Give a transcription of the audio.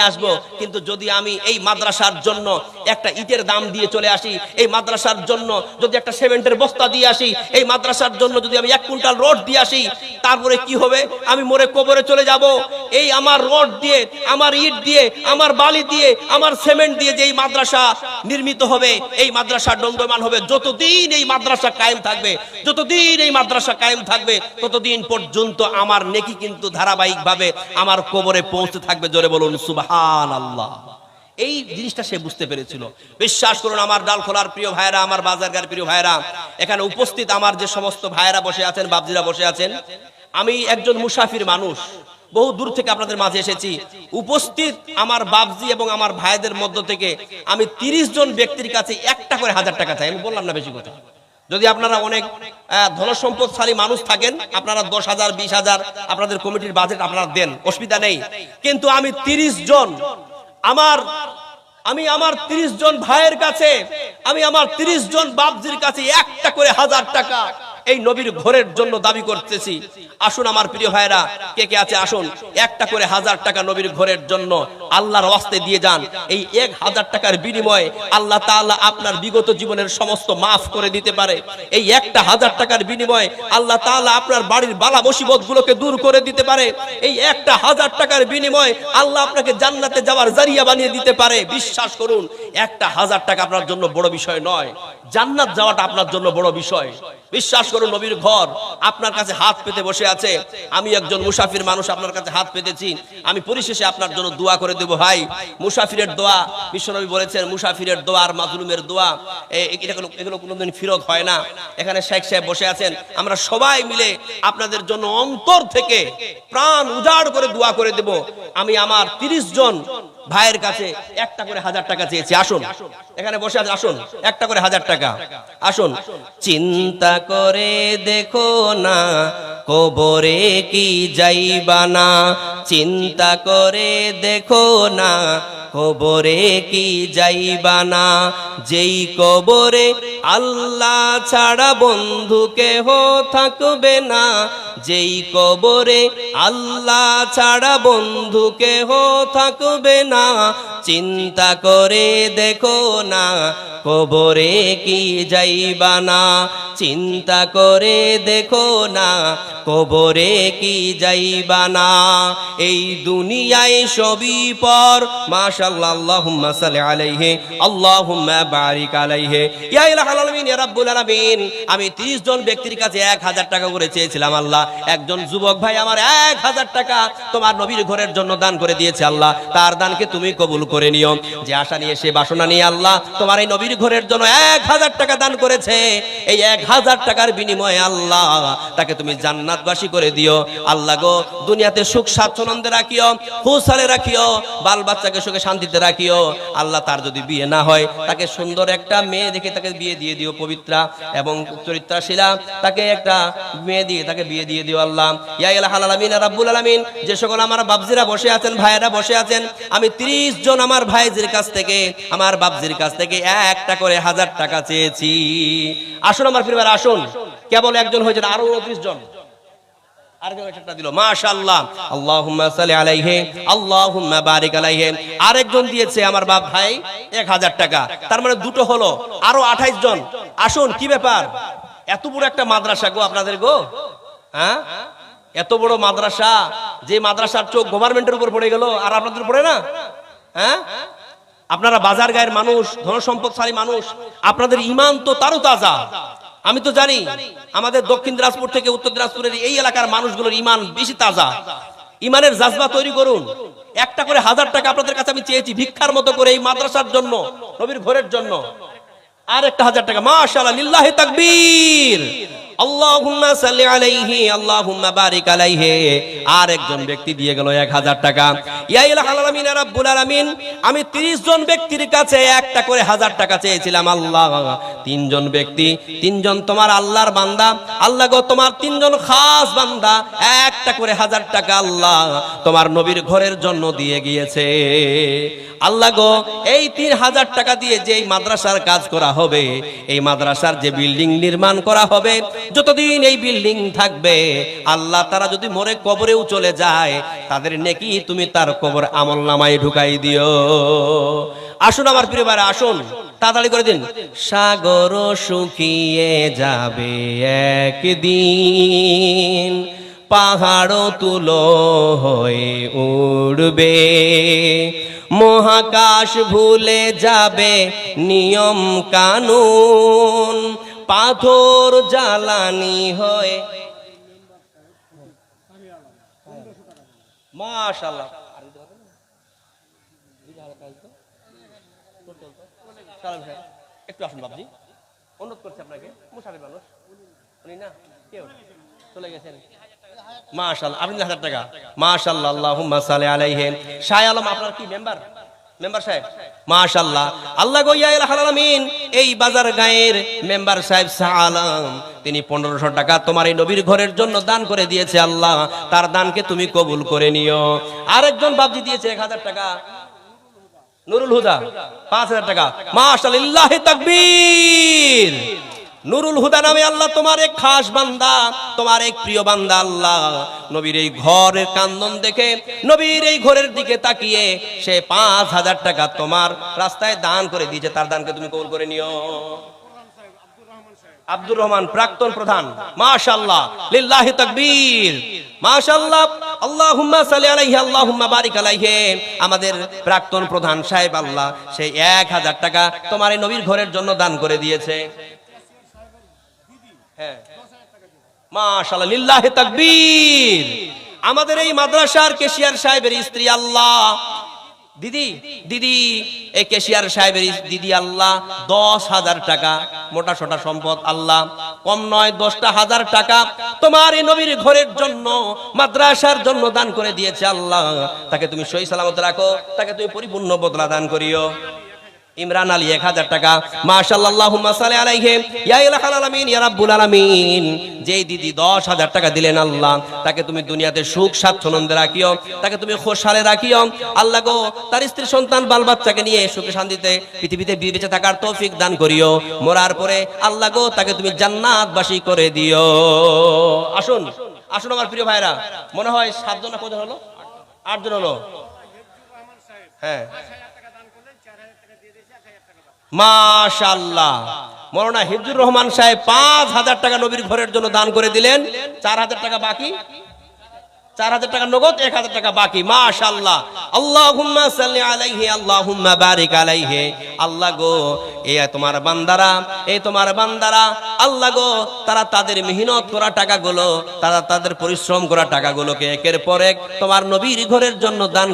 আসবো, কিন্তু যদি আমি এই মাদ্রাসার জন্য একটা ইটের দাম দিয়ে চলে আসি, এই মাদ্রাসার জন্য যদি একটা সিমেন্টের বস্তা দিয়ে আসি, এই মাদ্রাসার জন্য যদি আমি 1 কুইন্টাল রড দিয়ে আসি, তারপরে কি হবে? আমি মরে কবরে চলে যাব। এই আমার রড দিয়ে, আমার ইট দিয়ে, আমার বালি দিয়ে, আমার সিমেন্ট দিয়ে যে এই মাদ্রাসা নির্মিত হবে, এই মাদ্রাসা দণ্ডমান হবে, যতদিন এই মাদ্রাসা কায়েম থাকবে, যতদিন এই মাদ্রাসা কায়েম থাকবে, ততদিন পর্যন্ত আমার নেকি কিন্তু ধারাবাহিকভাবে আমার কবরে পৌঁছতে থাকবে। জোরে বলুন সুবহানাল্লাহ। এই জিনিসটা সে বুঝতে পেরেছিল। বিশ্বাস করুন আমার ডালখোলার প্রিয় ভাইরা, আমার বাজারগার প্রিয় ভাইরা, এখানে উপস্থিত আমার যে সমস্ত ভাইরা বসে আছেন, বাবজিরা বসে আছেন, আমি একজন মুসাফির মানুষ, বহু দূর থেকে আপনাদের মাঝে এসেছি। উপস্থিত আমার বাবজি এবং আমার ভাইদের মধ্য থেকে আমি 30 জন ব্যক্তির কাছে একটা করে 1000 টাকা চাই। আমি বললাম না বেশি কথা। যদি আপনারা অনেক ধনসম্পদশালী মানুষ থাকেন, আপনারা 10,000 20,000 আপনাদের কমিটির বাজেট আপনারা দেন, অসুবিধা নেই। কিন্তু আমি 30 জন আমি আমার 30 জন ভাইয়ের কাছে, আমি আমার 30 জন বাবজির কাছে একটা করে 1000 টাকা এই নবীর ঘরের জন্য দাবি করতেছি। আসুন আমার প্রিয় ভাইরা, কে কে আছে আসুন, একটা করে 1000 টাকা নবীর ঘরের জন্য আল্লাহর ওয়াস্তে দিয়ে যান। এই 1000 টাকার বিনিময়ে আল্লাহ তাআলা আপনার বিগত জীবনের সমস্ত মাফ করে দিতে পারে। এই একটা 1000 টাকার বিনিময়ে আল্লাহ তাআলা আপনার বাড়ির বালা মুসিবত গুলোকে দূর করে দিতে পারে। এই একটা 1000 টাকার বিনিময়ে আল্লাহ আপনাকে জান্নাতে যাওয়ার জারিয়া বানিয়ে দিতে পারে। বিশ্বাস করুন, একটা 1000 টাকা আপনার জন্য বড় বিষয় নয়, জান্নাত যাওয়াটা আপনার জন্য বড় বিষয়। বিশ্বাস করুন, নবীর ঘর আপনার কাছে হাত পেতে বসে আছে। আমি একজন মুসাফির মানুষ, আপনার কাছে হাত পেতেছি। আমি পরিশেষে আপনার জন্য দোয়া করে দেব। ভাই, মুসাফিরের দোয়া, বিশ্বনবী বলেছেন মুসাফিরের দোয়া আর মাজলুমের দোয়া এগুলো কোনোদিন ফিরত হয় না। এখানে শেখ সাহেব বসে আছেন, আমরা সবাই মিলে আপনাদের জন্য অন্তর থেকে প্রাণ উজাড় করে দোয়া করে দেব। আমি আমার 30 জন ভাইয়ের কাছে একটা করে 1000 টাকা চেয়েছি। আসুন, এখানে বসে আছে, আসুন একটা করে 1000 টাকা। আসুন, চিন্তা করে দেখো না কবরে কি যাইবা না, চিন্তা করে দেখো না কবরে কি যাইবা না, যেই কবরে আল্লাহ ছাড়া বন্ধু কেহ থাকবে না, যেই কবরে আল্লাহ ছাড়া বন্ধু কেহ থাকবে না, চিন্তা করে দেখো না কবরে কি যাইবা না, চিন্তা করে দেখো না কবরে কি যাইবা না। এই দুনিয়ায় সবই পর, মাশাআল্লাহ, আল্লাহুম্মা সাল্লি আলাইহি, আল্লাহুম্মা বারিক আলাইহি, ইয়া ইলাহাল আলামিন, ইয়া রাব্বুল আলামিন। আমি 30 জন ব্যক্তির কাছে 1000 টাকা করে চেয়েছিলাম। আল্লাহ, একজন যুবক ভাই আমার 1000 টাকা তোমার নবীর ঘরের জন্য দান করে দিয়েছে। আল্লাহ, তার দানকে তুমি কবুল করে নিও। যে আশা নিয়ে, সে বাসনা নিয়ে আল্লাহ তোমার এই নবীর ঘরের জন্য 1000 টাকা দান করেছে, এই 1000 টাকার বিনিময়ে আল্লাহ তাকে তুমি জান্নাতবাসী করে দিও। আল্লাহ গো, দুনিয়াতে সুখ স্বাচ্ছন্দ্যে রাখিও, খুশহালে রাখিও, বাল বাচ্চাকে সুখে শান্তিতে রাখিও। আল্লাহ, তার যদি বিয়ে না হয়, তাকে সুন্দর একটা মেয়ে দেখে তাকে বিয়ে দিয়ে দিও, পবিত্রা এবং চরিত্রশীলা, তাকে একটা মেয়ে দিয়ে তাকে বিয়ে দিয়ে দিও। আল্লাহ, ইয়া ইলাহাল আলামিন, ইয়া রাব্বুল আলামিন। যে সকল আমার বাবজিরা বসে আছেন, ভাইয়েরা বসে আছেন, আমি 30 জন আমার ভাইদের কাছ থেকে, আমার বাবজির কাছ থেকে একটা করে 1000 টাকা চেয়েছি। আসুন আমার পরিবার, আসুন। কেবল একজন হয়েছে, আরো 29 জন আরেকজন একটা দিল, মাশাআল্লাহ, আল্লাহুম্মা সাল্লি আলাইহি, আল্লাহুম্মা বারিক আলাইহি। আরেকজন দিয়েছে আমার বাপ ভাই 1000 টাকা, তার মানে দুটো হলো, আরো 28 জন। আসুন, কি ব্যাপার? এত বড় একটা মাদ্রাসা গো আপনাদের গো, হ্যাঁ, এত বড় মাদ্রাসা, যে মাদ্রাসার চোখ গভর্নমেন্টের উপর পড়ে গেল, আর আপনাদের পড়ে না? হ্যাঁ, আপনারা বাজার গায়ের মানুষ, ধনসম্পদশালী মানুষ, আপনাদের ঈমান তো তারও তাজা। আমি তো জানি আমাদের দক্ষিণ দিনাজপুর থেকে উত্তর দিনাজপুরের এই এলাকার মানুষগুলোর ঈমান বেশি তাজা। ঈমানের জাজবা তৈরি করুন। একটা করে 1000 টাকা আপনাদের কাছে আমি চেয়েছি ভিক্ষার মতো করে, এই মাদ্রাসার জন্য, নবীর ঘরের জন্য। আর একটা 1000 টাকা, মাশাআল্লাহ, লিল্লাহি তাকবীর, আল্লাহুম্মা সাল্লি আলাইহি, আল্লাহুম্মা বারিক আলাইহি। আর একজন ব্যক্তি দিয়ে গেল 1000 টাকা। ইয়া ইলাহাল আলামিন, ইয়া রাব্বুল আলামিন। আমি 30 জন ব্যক্তির কাছে একটা করে 1000 টাকা চেয়েছিলাম। আল্লাহ, তিনজন ব্যক্তি, তিনজন তোমার আল্লাহর বান্দা। আল্লাহ গো তোমার তিনজন খাস বান্দা একটা করে 1000 টাকা আল্লাহ তোমার নবীর ঘরের জন্য দিয়ে গিয়েছে। আল্লাহ গো এই 3000 টাকা দিয়ে যেই মাদ্রাসার কাজ করা হবে, এই মাদ্রাসার যে বিল্ডিং নির্মাণ করা হবে, যতদিন এই বিল্ডিং থাকবে আল্লাহ তারা যদি মরে কবরেও চলে যায় তাদের নেকি তুমি তার কবর আমলনামায় ঢুকাই দিও। আসুন আমার প্রিয় ভাইরা, আসুন তাড়াতাড়ি করে দিন। সাগর শুকিয়ে যাবে একদিন, পাহাড় তুলো হয়ে উড়বে, মহাকাশ ভুলে যাবে নিয়ম কানুন, পাথর জ্বালানি হয়ে। মাশাআল্লাহ, একটু আসুন বাবজি, অনুরোধ করছি আপনাকে। মুশারিফ মানুষ উনি না, কেউ চলে গেছেন। মাশাআল্লাহ, আপনি 1000 টাকা। মাশাআল্লাহ, আল্লাহুম্মা সাল্লি আলাইহি। শাহ আলম আপনার কি মেম্বার সাহেব? মাশাআল্লাহ, আল্লাহ গো ইয়া ইলাহাল আলামিন, এই বাজার গায়ের মেম্বার সাহেব শাহ আলম তিনি 1500 টাকা তোমার এই নবীর ঘরের জন্য দান করে দিয়েছে। আল্লাহ তার দানকে তুমি কবুল করে নিও। আরেকজন বাবজি দিয়েছে 1000 টাকা, নুরুল হুদা 5000 টাকা। মাশাআল্লাহ, লিল্লাহি তাকবীর। নুরুল হুদা নামে আল্লাহ তোমার এক খাস বান্দা, তোমার এক প্রিয় বান্দা আল্লাহ নবীর এই ঘরের কান্দন দেখে, নবীর এই ঘরের দিকে তাকিয়ে সে 5000 টাকা তোমার রাস্তায় দান করে দিয়েছে। তার দানকে তুমি কবুল করে নিও। আব্দুর রহমান প্রাক্তন প্রধান, মাশাআল্লাহ, লিল্লাহি তাকবীর। মাশাআল্লাহ, আল্লাহুম্মা সাল্লি আলাইহি, আল্লাহুম্মা বারিক আলাইহি। আমাদের প্রাক্তন প্রধান সাহেব আল্লাহ সেই 1000 টাকা তোমার এই নবীর ঘরের জন্য দান করে দিয়েছে। হ্যাঁ, মাশাআল্লাহ, লিল্লাহি তাকবীর। আমাদের এই মাদ্রাসার কেশিয়ার সাহেবের স্ত্রী আল্লাহ দিদি এই কেশিয়ার সাহেবের দিদি আল্লাহ 10,000 টাকা, মোটা সোটা সম্পদ আল্লাহ, কম নয় 10,000 টাকা তোমার এই নবীর ঘরের জন্য মাদ্রাসার জন্য দান করে দিয়েছে। আল্লাহ তাকে তুমি সহি সালামত রাখো, তাকে তুমি পরিপূর্ণ বদলা দান করিও। ইমরান আলী 1000 টাকা। মাশাআল্লাহ, আল্লাহুম্মা সাল্লি আলাইহি ইয়া ইলাহাল আলামিন ইয়া রাব্বুল আলামিন। যেই দিদি 10,000 টাকা দিলেন আল্লাহ তাকে তুমি দুনিয়াতে সুখ স্বাচ্ছন্দ্যে রাখিও, তাকে তুমি খুশহালে রাখিও। আল্লাহ গো তার স্ত্রী সন্তান বাল বাচ্চাকে নিয়ে সুখে শান্তিতে পৃথিবীতে বেঁচে থাকার তৌফিক দান করিও। মরার পরে আল্লাহ গো তাকে তুমি জান্নাতবাসী করে দিও। আসুন আসুন আমার প্রিয় ভাইরা, মনে হয় 7 জন না কজন হলো? 8 জন হলো। হ্যাঁ, মাশাআল্লাহ, মৌলানা হিফজুর রহমান সাহেব 5000 টাকা নবীর ঘরের জন্য দান করে দিলেন। 4000 টাকা বাকি, 4000 টাকা নগদ, 1000 টাকা বাকি। মাশাআল্লাহ, আল্লাহুম্মা সাল্লি আলাইহি, আল্লাহুম্মা বারিক আলাইহি। আল্লাহ গো এই তোমার বান্দারা আল্লাহ গো তারা তাদের মেহনত করা টাকাগুলো, তারা তাদের পরিশ্রম করা টাকাগুলোকে একের পর এক তোমার নবীর ঘরের জন্য দান